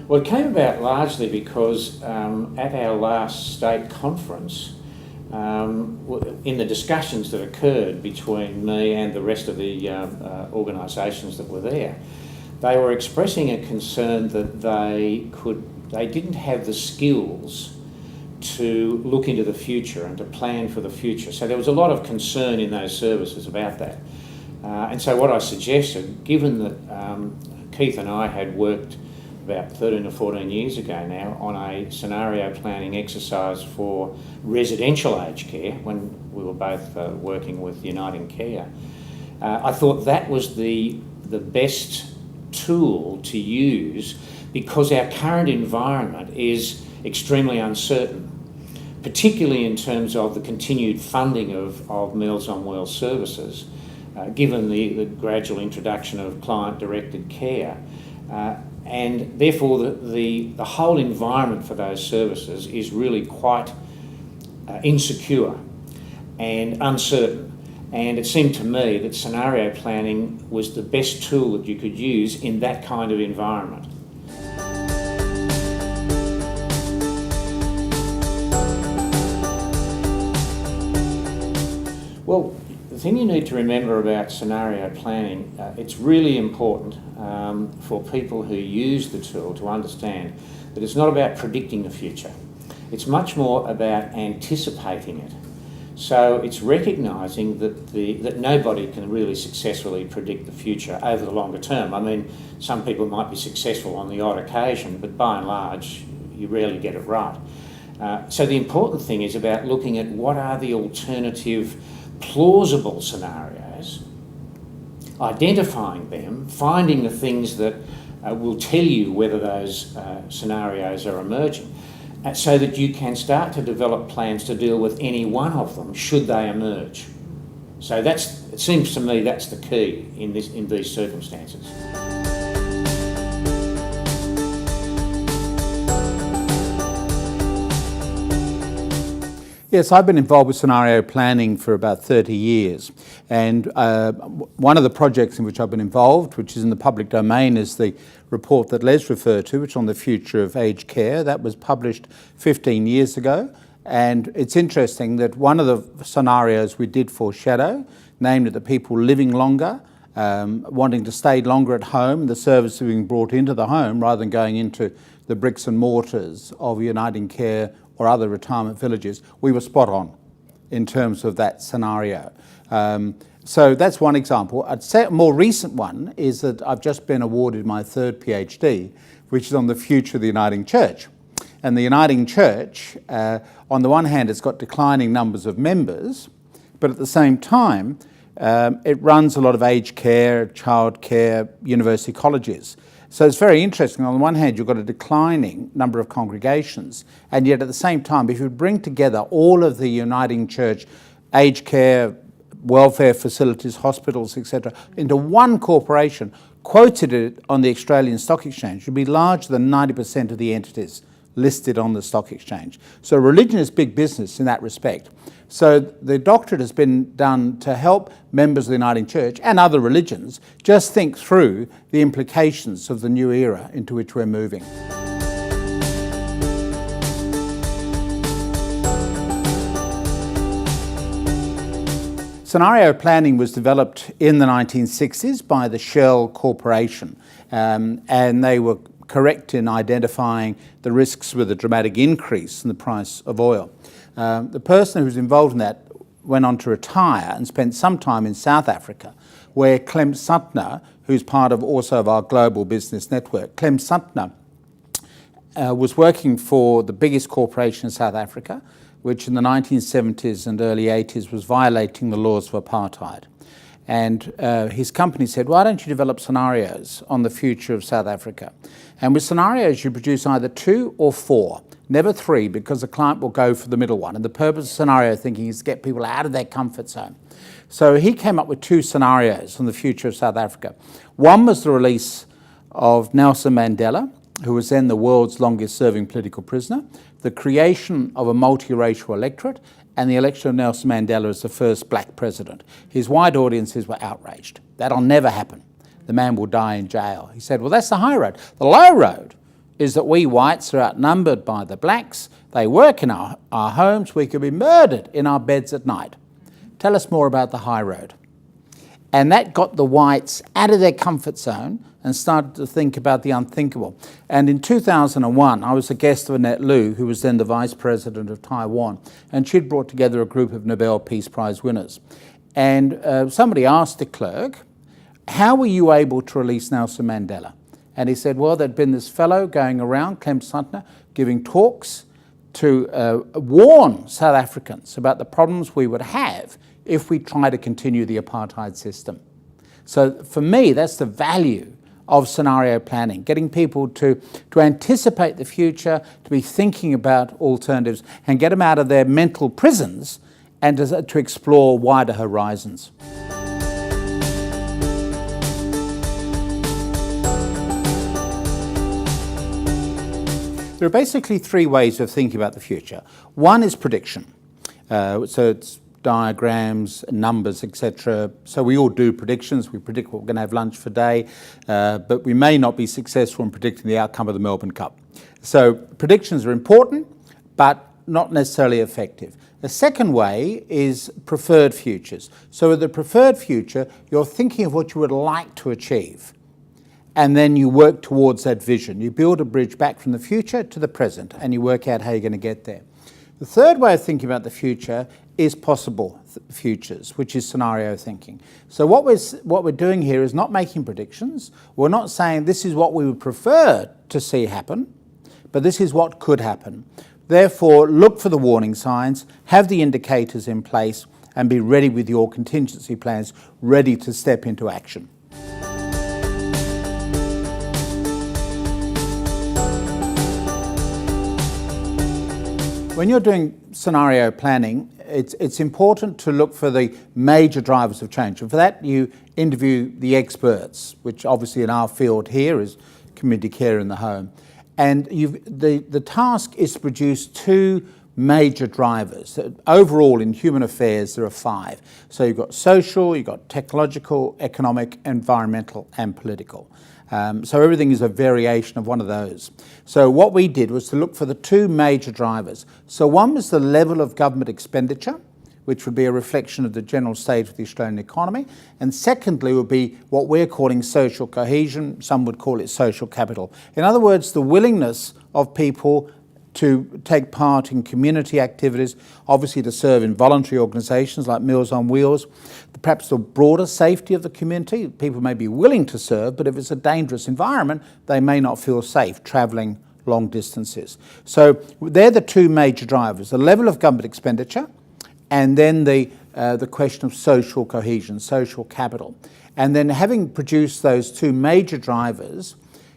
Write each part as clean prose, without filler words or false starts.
Well, it came about largely because at our last state conference, in the discussions that occurred between me and the rest of the organisations that were there, they were expressing a concern that they didn't have the skills to look into the future and to plan for the future. So there was a lot of concern in those services about that. And so what I suggested, given that Keith and I had worked about 13 or 14 years ago now on a scenario planning exercise for residential aged care when we were both working with Uniting Care, I thought that was the best tool to use because our current environment is extremely uncertain, particularly in terms of the continued funding of Meals on Wheels services, given the gradual introduction of client-directed care. And therefore the whole environment for those services is really quite insecure and uncertain. And it seemed to me that scenario planning was the best tool that you could use in that kind of environment. Well, the thing you need to remember about scenario planning, it's really important for people who use the tool to understand that it's not about predicting the future. It's much more about anticipating it. So it's recognising that nobody can really successfully predict the future over the longer term. I mean, some people might be successful on the odd occasion, but by and large, you rarely get it right. So the important thing is about looking at what are the alternative plausible scenarios, identifying them, finding the things that will tell you whether those scenarios are emerging, so that you can start to develop plans to deal with any one of them should they emerge. So it seems to me that's the key in these circumstances. Yes, I've been involved with scenario planning for about 30 years, and one of the projects in which I've been involved, which is in the public domain, is the report that Les referred to, which is on the future of aged care. That was published 15 years ago, and it's interesting that one of the scenarios we did foreshadow, namely that people living longer, wanting to stay longer at home, the service being brought into the home rather than going into the bricks and mortars of Uniting Care or other retirement villages, we were spot on in terms of that scenario. So that's one example. I'd say a more recent one is that I've just been awarded my third PhD, which is on the future of the Uniting Church. And the Uniting Church, on the one hand, it's got declining numbers of members, but at the same time, it runs a lot of aged care, child care, university colleges. So it's very interesting. On the one hand, you've got a declining number of congregations, and yet at the same time, if you bring together all of the Uniting Church aged care, welfare facilities, hospitals, etc., into one corporation, quoted it on the Australian Stock Exchange, would be larger than 90% of the entities listed on the stock exchange. So religion is big business in that respect. So the doctorate has been done to help members of the Uniting Church and other religions just think through the implications of the new era into which we're moving. Scenario planning was developed in the 1960s by the Shell Corporation, and they were correct in identifying the risks with a dramatic increase in the price of oil. The person who was involved in that went on to retire and spent some time in South Africa, where Clem Sutner, who's part of also of our global business network, Clem Sutner was working for the biggest corporation in South Africa, which in the 1970s and early 80s was violating the laws of apartheid. And his company said, why don't you develop scenarios on the future of South Africa? And with scenarios, you produce either 2 or 4, never 3, because the client will go for the middle one. And the purpose of scenario thinking is to get people out of their comfort zone. So he came up with 2 scenarios on the future of South Africa. One was the release of Nelson Mandela, who was then the world's longest serving political prisoner, the creation of a multiracial electorate, and the election of Nelson Mandela as the first black president. His white audiences were outraged. That'll never happen. The man will die in jail. He said, well, that's the high road. The low road is that we whites are outnumbered by the blacks. They work in our homes. We could be murdered in our beds at night. Tell us more about the high road. And that got the whites out of their comfort zone and started to think about the unthinkable. And in 2001, I was a guest of Annette Lu, who was then the Vice President of Taiwan, and she'd brought together a group of Nobel Peace Prize winners. And somebody asked de Klerk, how were you able to release Nelson Mandela? And he said, well, there'd been this fellow going around, Clem Sutner, giving talks to warn South Africans about the problems we would have if we try to continue the apartheid system. So for me, that's the value of scenario planning, getting people to anticipate the future, to be thinking about alternatives, and get them out of their mental prisons and to explore wider horizons. There are basically three ways of thinking about the future. One is prediction. So it's diagrams, numbers, etc. So we all do predictions. We predict what we're going to have lunch for day, but we may not be successful in predicting the outcome of the Melbourne Cup. So predictions are important, but not necessarily effective. The second way is preferred futures. So with the preferred future, you're thinking of what you would like to achieve, and then you work towards that vision. You build a bridge back from the future to the present, and you work out how you're going to get there. The third way of thinking about the future is possible futures, which is scenario thinking. So what we're doing here is not making predictions. We're not saying this is what we would prefer to see happen, but this is what could happen. Therefore, look for the warning signs, have the indicators in place, and be ready with your contingency plans, ready to step into action. When you're doing scenario planning, it's important to look for the major drivers of change. And for that, you interview the experts, which obviously in our field here is community care in the home. And the task is to produce two major drivers. Overall, in human affairs, there are 5. So you've got social, you've got technological, economic, environmental, and political. So everything is a variation of one of those. So what we did was to look for the 2 major drivers. So one was the level of government expenditure, which would be a reflection of the general state of the Australian economy. And secondly would be what we're calling social cohesion. Some would call it social capital. In other words, the willingness of people to take part in community activities, obviously to serve in voluntary organisations like Meals on Wheels, perhaps the broader safety of the community. People may be willing to serve, but if it's a dangerous environment, they may not feel safe travelling long distances. So they're the 2 major drivers, the level of government expenditure and then the question of social cohesion, social capital. And then having produced those 2 major drivers,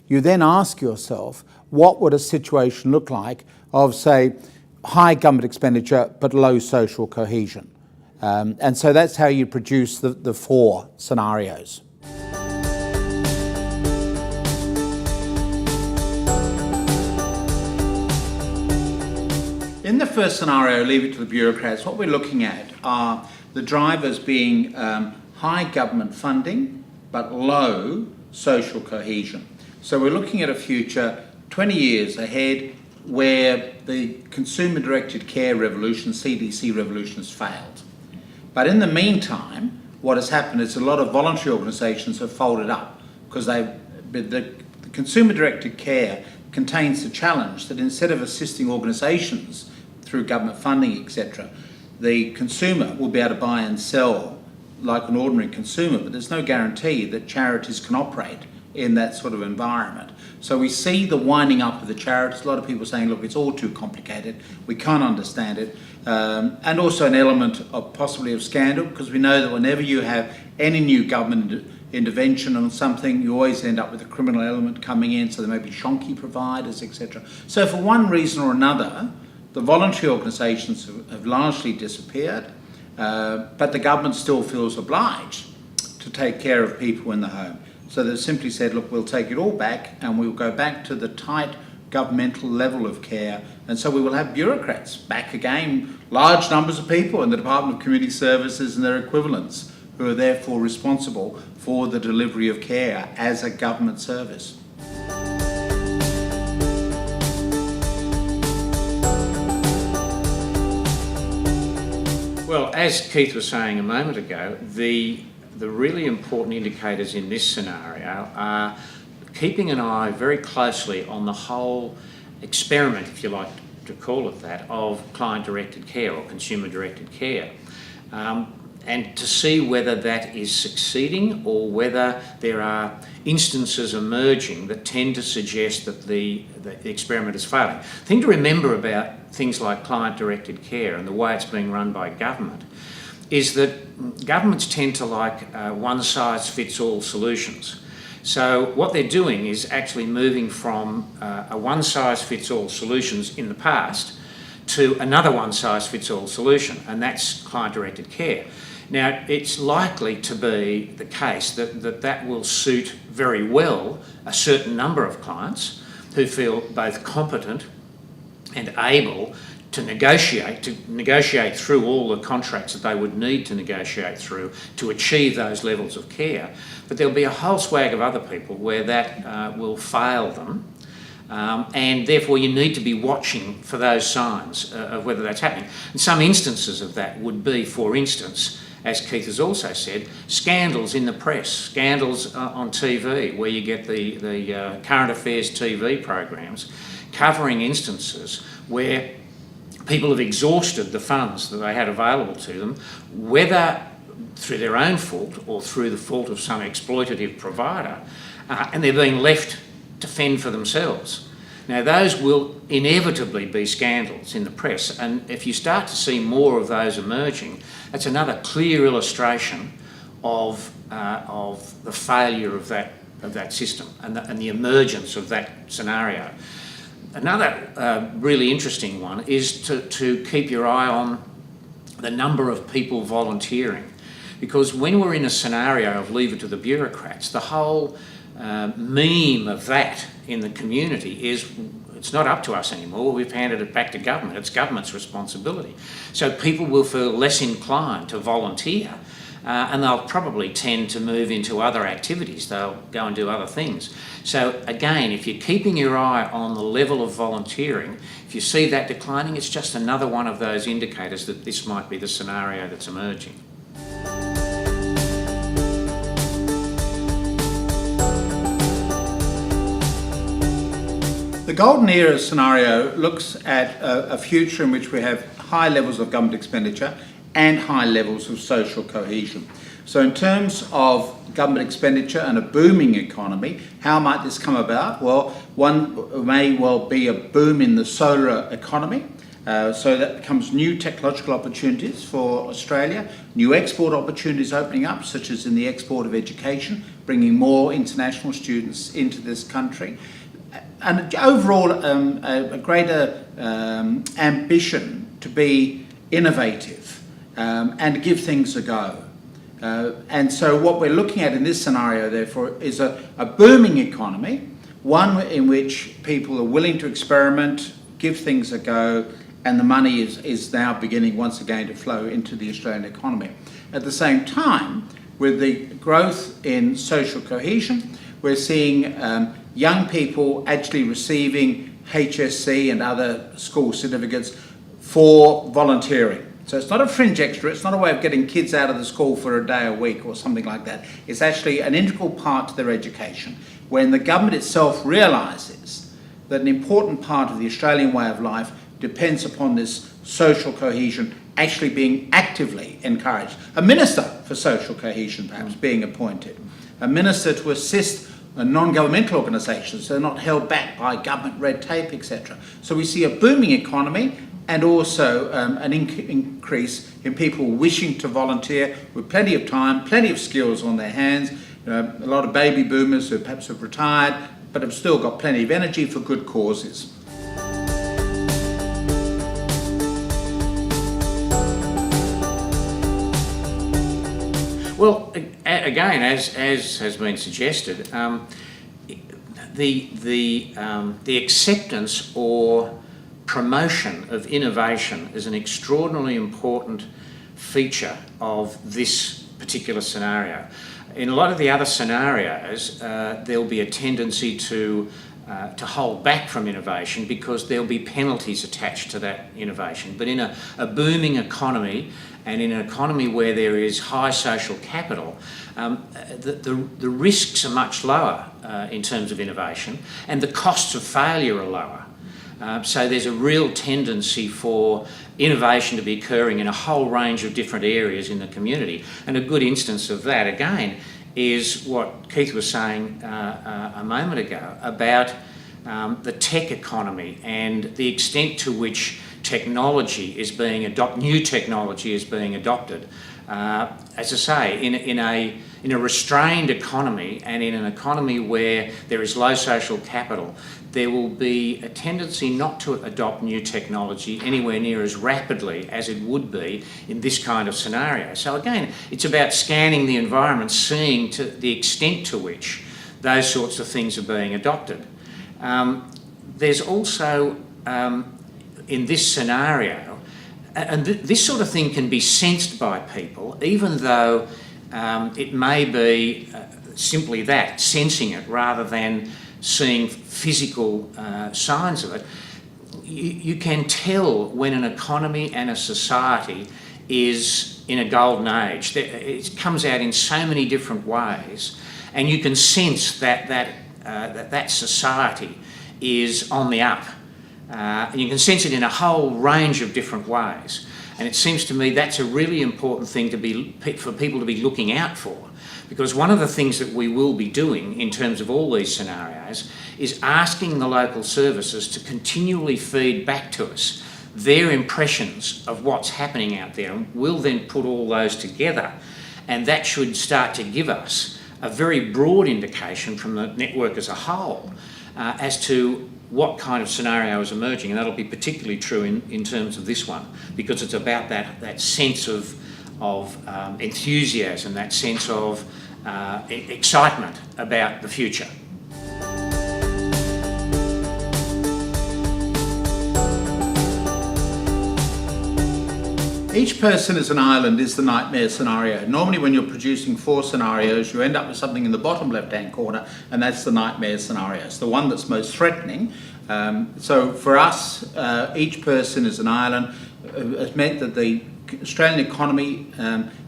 you then ask yourself, what would a situation look like of, say, high government expenditure but low social cohesion? And so that's how you produce the 4 scenarios. In the first scenario, leave it to the bureaucrats, what we're looking at are the drivers being high government funding but low social cohesion. So we're looking at a future 20 years ahead where the consumer-directed care revolution, CDC revolution, has failed. But in the meantime, what has happened is a lot of voluntary organisations have folded up because the consumer-directed care contains the challenge that instead of assisting organisations through government funding, etc., the consumer will be able to buy and sell like an ordinary consumer, but there's no guarantee that charities can operate in that sort of environment. So we see the winding up of the charities. A lot of people saying, look, it's all too complicated, we can't understand it, and also an element of possibly of scandal, because we know that whenever you have any new government intervention on something, you always end up with a criminal element coming in, so there may be shonky providers, etc. So for one reason or another, the voluntary organisations have largely disappeared, but the government still feels obliged to take care of people in the home. So they've simply said, look, we'll take it all back and we'll go back to the tight governmental level of care. And so we will have bureaucrats back again, large numbers of people in the Department of Community Services and their equivalents, who are therefore responsible for the delivery of care as a government service. Well, as Keith was saying a moment ago, the really important indicators in this scenario are keeping an eye very closely on the whole experiment, if you like to call it that, of client-directed care or consumer-directed care. And to see whether that is succeeding or whether there are instances emerging that tend to suggest that the experiment is failing. The thing to remember about things like client-directed care and the way it's being run by government is that governments tend to like one-size-fits-all solutions. So what they're doing is actually moving from a one-size-fits-all solutions in the past to another one-size-fits-all solution, and that's client-directed care. Now, it's likely to be the case that will suit very well a certain number of clients who feel both competent and able to negotiate through all the contracts that they would need to negotiate through to achieve those levels of care. But there'll be a whole swag of other people where that will fail them. And therefore you need to be watching for those signs of whether that's happening. And some instances of that would be, for instance, as Keith has also said, scandals in the press, scandals on TV, where you get the current affairs TV programs covering instances where people have exhausted the funds that they had available to them, whether through their own fault or through the fault of some exploitative provider, and they're being left to fend for themselves. Now, those will inevitably be scandals in the press, and if you start to see more of those emerging, that's another clear illustration of the failure of that system and the emergence of that scenario. Another really interesting one is to keep your eye on the number of people volunteering, because when we're in a scenario of leave it to the bureaucrats, the whole meme of that in the community is it's not up to us anymore, we've handed it back to government, it's government's responsibility. So people will feel less inclined to volunteer and they'll probably tend to move into other activities, they'll go and do other things. So again, if you're keeping your eye on the level of volunteering, if you see that declining, it's just another one of those indicators that this might be the scenario that's emerging. The golden era scenario looks at a future in which we have high levels of government expenditure and high levels of social cohesion. So in terms of government expenditure and a booming economy, how might this come about? Well, one may well be a boom in the solar economy. So that becomes new technological opportunities for Australia, new export opportunities opening up, such as in the export of education, bringing more international students into this country. And overall, a greater ambition to be innovative and to give things a go. And so what we're looking at in this scenario, therefore, is a booming economy, one in which people are willing to experiment, give things a go, and the money is now beginning once again to flow into the Australian economy. At the same time, with the growth in social cohesion, we're seeing young people actually receiving HSC and other school certificates for volunteering. So it's not a fringe extra, it's not a way of getting kids out of the school for a day a week or something like that. It's actually an integral part to their education. When the government itself realises that an important part of the Australian way of life depends upon this social cohesion actually being actively encouraged. A minister for social cohesion perhaps being appointed. A minister to assist non-governmental organisations so they're not held back by government red tape, etc. So we see a booming economy and also an increase in people wishing to volunteer with plenty of time, plenty of skills on their hands. A lot of baby boomers who perhaps have retired but have still got plenty of energy for good causes. Well, again, as has been suggested, the acceptance or promotion of innovation is an extraordinarily important feature of this particular scenario. In a lot of the other scenarios, there'll be a tendency to to hold back from innovation because there'll be penalties attached to that innovation. But in a booming economy, and in an economy where there is high social capital, the risks are much lower in terms of innovation, and the costs of failure are lower. So there's a real tendency for innovation to be occurring in a whole range of different areas in the community. And a good instance of that, again, is what Keith was saying a moment ago about the tech economy and the extent to which technology is being new technology is being adopted. As I say, in a restrained economy and in an economy where there is low social capital, there will be a tendency not to adopt new technology anywhere near as rapidly as it would be in this kind of scenario. So again, it's about scanning the environment, seeing to the extent to which those sorts of things are being adopted. There's also, in this scenario, and this sort of thing can be sensed by people, even though it may be simply that, sensing it rather than seeing physical signs of it. You can tell when an economy and a society is in a golden age. It comes out in so many different ways, and you can sense that society is on the up. And you can sense it in a whole range of different ways. And it seems to me that's a really important thing for people to be looking out for. Because one of the things that we will be doing in terms of all these scenarios is asking the local services to continually feed back to us their impressions of what's happening out there. And we'll then put all those together, and that should start to give us a very broad indication from the network as a whole as to what kind of scenario is emerging, and that'll be particularly true in terms of this one, because it's about that sense of enthusiasm, that sense of excitement about the future. Each person is an island is the nightmare scenario. Normally when you're producing 4 scenarios, you end up with something in the bottom left-hand corner, and that's the nightmare scenario. It's the one that's most threatening. So for us, each person is an island. Has meant that the Australian economy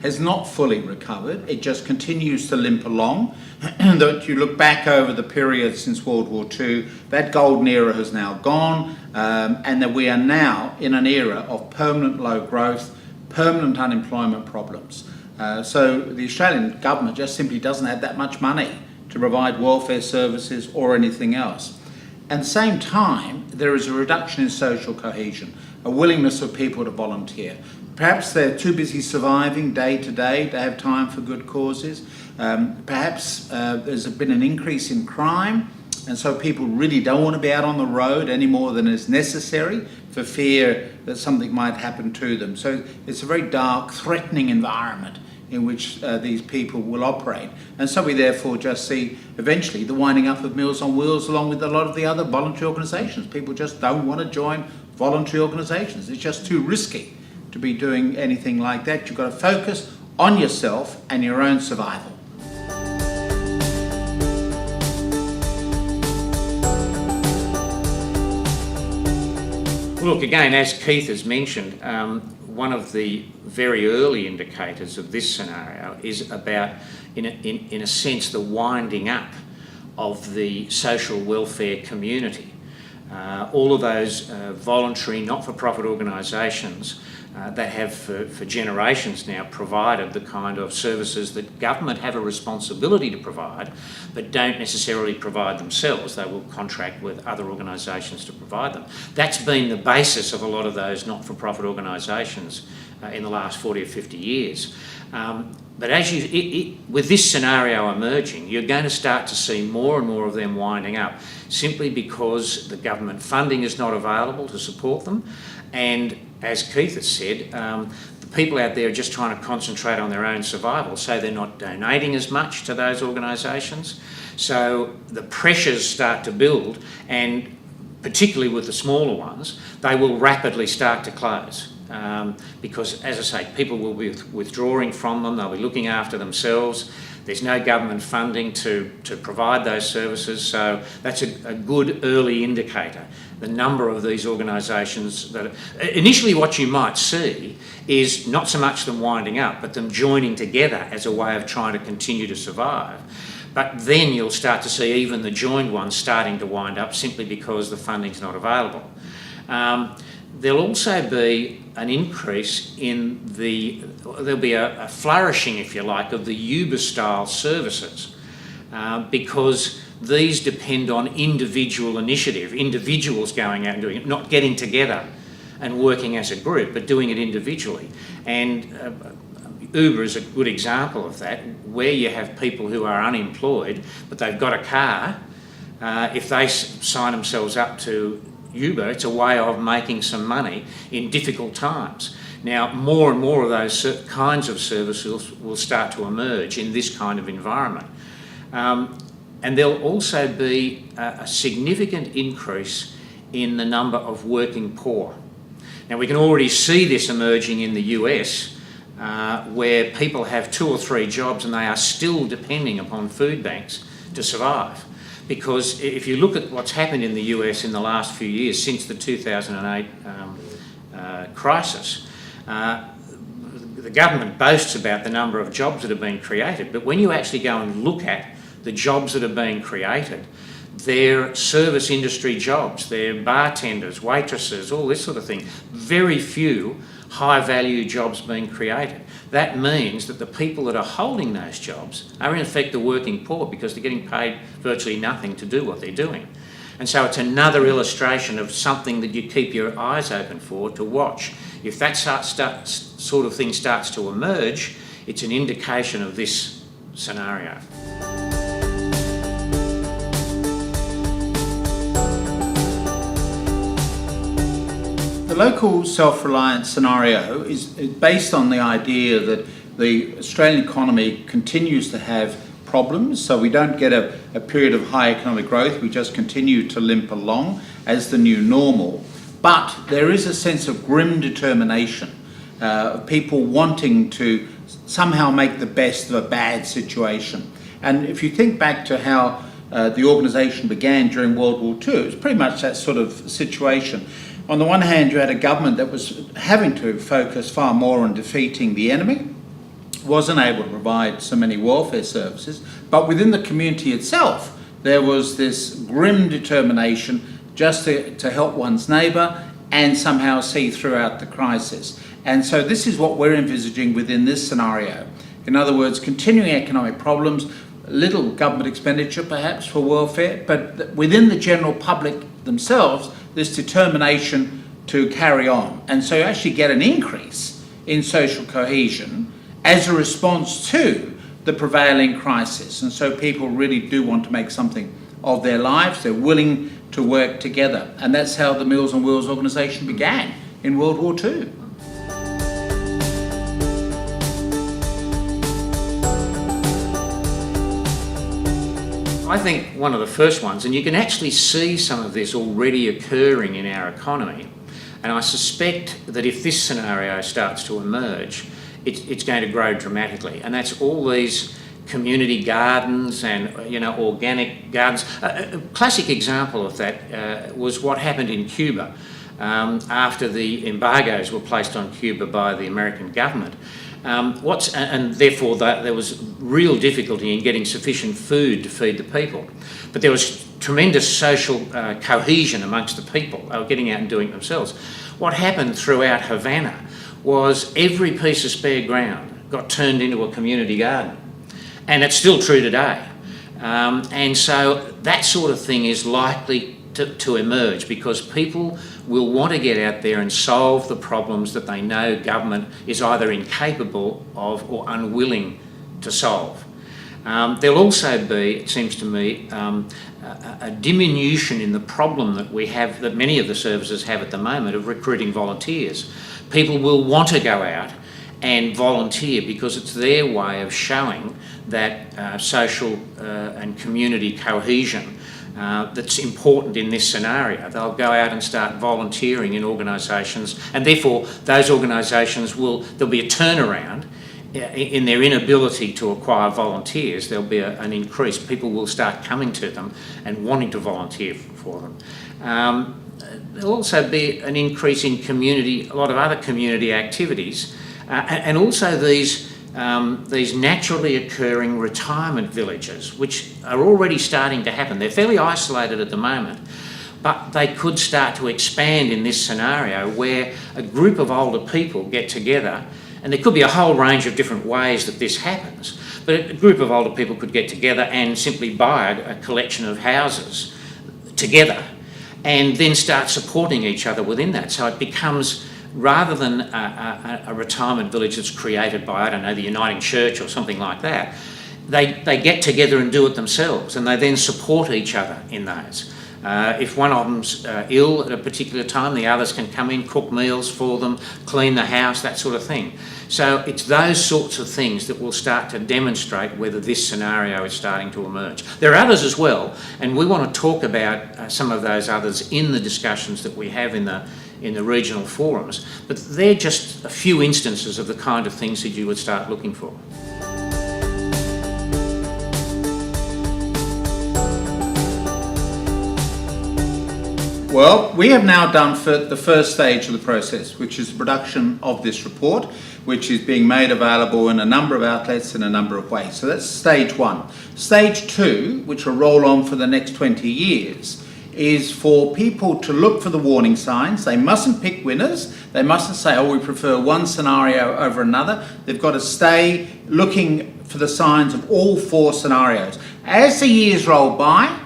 has not fully recovered. It just continues to limp along. That you look back over the period since World War II, that golden era has now gone, and that we are now in an era of permanent low growth, permanent unemployment problems. So the Australian government just simply doesn't have that much money to provide welfare services or anything else. At the same time, there is a reduction in social cohesion, a willingness of people to volunteer. Perhaps they're too busy surviving day to day to have time for good causes. Perhaps there's been an increase in crime, and so people really don't want to be out on the road any more than is necessary for fear that something might happen to them. So it's a very dark, threatening environment in which these people will operate. And so we therefore just see eventually the winding up of Meals on Wheels along with a lot of the other voluntary organisations. People just don't want to join voluntary organisations. It's just too risky to be doing anything like that. You've got to focus on yourself and your own survival. Look, again, as Keith has mentioned, one of the very early indicators of this scenario is about, in a sense, the winding up of the social welfare community. All of those voluntary, not-for-profit organisations that have for generations now provided the kind of services that government have a responsibility to provide, but don't necessarily provide themselves. They will contract with other organisations to provide them. That's been the basis of a lot of those not-for-profit organisations in the last 40 or 50 years. But as with this scenario emerging, you're going to start to see more and more of them winding up, simply because the government funding is not available to support them. And as Keith has said, the people out there are just trying to concentrate on their own survival, so they're not donating as much to those organisations. So the pressures start to build, and particularly with the smaller ones, they will rapidly start to close. Because, as I say, people will be withdrawing from them, they'll be looking after themselves, There's no government funding to provide those services, so that's a good early indicator. The number of these organisations that initially what you might see is not so much them winding up, but them joining together as a way of trying to continue to survive. But then you'll start to see even the joined ones starting to wind up simply because the funding's not available. There'll also be an increase in there'll be a flourishing, if you like, of the Uber-style services because these depend on individual initiative, individuals going out and doing it, not getting together and working as a group, but doing it individually. And Uber is a good example of that, where you have people who are unemployed, but they've got a car. If they sign themselves up to Uber, it's a way of making some money in difficult times. Now, more and more of those kinds of services will start to emerge in this kind of environment. And there'll also be a significant increase in the number of working poor. Now, we can already see this emerging in the US, where people have 2 or 3 jobs and they are still depending upon food banks to survive. Because if you look at what's happened in the US in the last few years, since the 2008 crisis, the government boasts about the number of jobs that have been created, but when you actually go and look at the jobs that are being created, they're service industry jobs, they're bartenders, waitresses, all this sort of thing. Very few high-value jobs being created. That means that the people that are holding those jobs are in effect the working poor because they're getting paid virtually nothing to do what they're doing. And so it's another illustration of something that you keep your eyes open for to watch. If that sort of thing starts to emerge, it's an indication of this scenario. The local self-reliance scenario is based on the idea that the Australian economy continues to have problems, so we don't get a period of high economic growth, we just continue to limp along as the new normal. But there is a sense of grim determination, of people wanting to somehow make the best of a bad situation. And if you think back to how the organisation began during World War II, it was pretty much that sort of situation. On the one hand, you had a government that was having to focus far more on defeating the enemy, wasn't able to provide so many welfare services, but within the community itself, there was this grim determination just to help one's neighbour and somehow see throughout the crisis. And so this is what we're envisaging within this scenario. In other words, continuing economic problems, little government expenditure perhaps for welfare, but within the general public themselves, this determination to carry on. And so you actually get an increase in social cohesion as a response to the prevailing crisis. And so people really do want to make something of their lives. They're willing to work together. And that's how the Meals on Wheels organisation began in World War II. I think one of the first ones, and you can actually see some of this already occurring in our economy, and I suspect that if this scenario starts to emerge, it's going to grow dramatically, and that's all these community gardens and organic gardens. A classic example of that was what happened in Cuba after the embargoes were placed on Cuba by the American government. And therefore there was real difficulty in getting sufficient food to feed the people. But there was tremendous social cohesion amongst the people. They were getting out and doing it themselves. What happened throughout Havana was every piece of spare ground got turned into a community garden. And it's still true today. And so that sort of thing is likely to emerge because people will want to get out there and solve the problems that they know government is either incapable of or unwilling to solve. There'll also be, it seems to me, a diminution in the problem that we have, that many of the services have at the moment, of recruiting volunteers. People will want to go out and volunteer because it's their way of showing that social and community cohesion that's important in this scenario. They'll go out and start volunteering in organisations, and therefore those organisations there'll be a turnaround in their inability to acquire volunteers, there'll be an increase. People will start coming to them and wanting to volunteer for them. There'll also be an increase in a lot of other community activities, and also these naturally occurring retirement villages, which are already starting to happen. They're fairly isolated at the moment, but they could start to expand in this scenario where a group of older people get together, and there could be a whole range of different ways that this happens, but a group of older people could get together and simply buy a collection of houses together and then start supporting each other within that. So it becomes, rather than a retirement village that's created by, I don't know, the Uniting Church or something like that, they get together and do it themselves, and they then support each other in those. If one of them's ill at a particular time, the others can come in, cook meals for them, clean the house, that sort of thing. So it's those sorts of things that will start to demonstrate whether this scenario is starting to emerge. There are others as well, and we want to talk about some of those others in the discussions that we have in the regional forums, but they're just a few instances of the kind of things that you would start looking for. Well, we have now done the first stage of the process, which is the production of this report, which is being made available in a number of outlets in a number of ways. So that's stage one. Stage two, which will roll on for the next 20 years, is for people to look for the warning signs. They mustn't pick winners. They mustn't say, oh, we prefer one scenario over another. They've got to stay looking for the signs of all four scenarios. As the years roll by,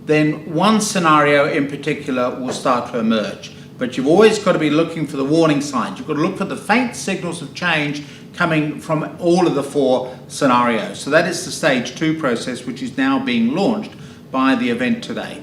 then one scenario in particular will start to emerge. But you've always got to be looking for the warning signs. You've got to look for the faint signals of change coming from all of the four scenarios. So that is the stage two process, which is now being launched by the event today.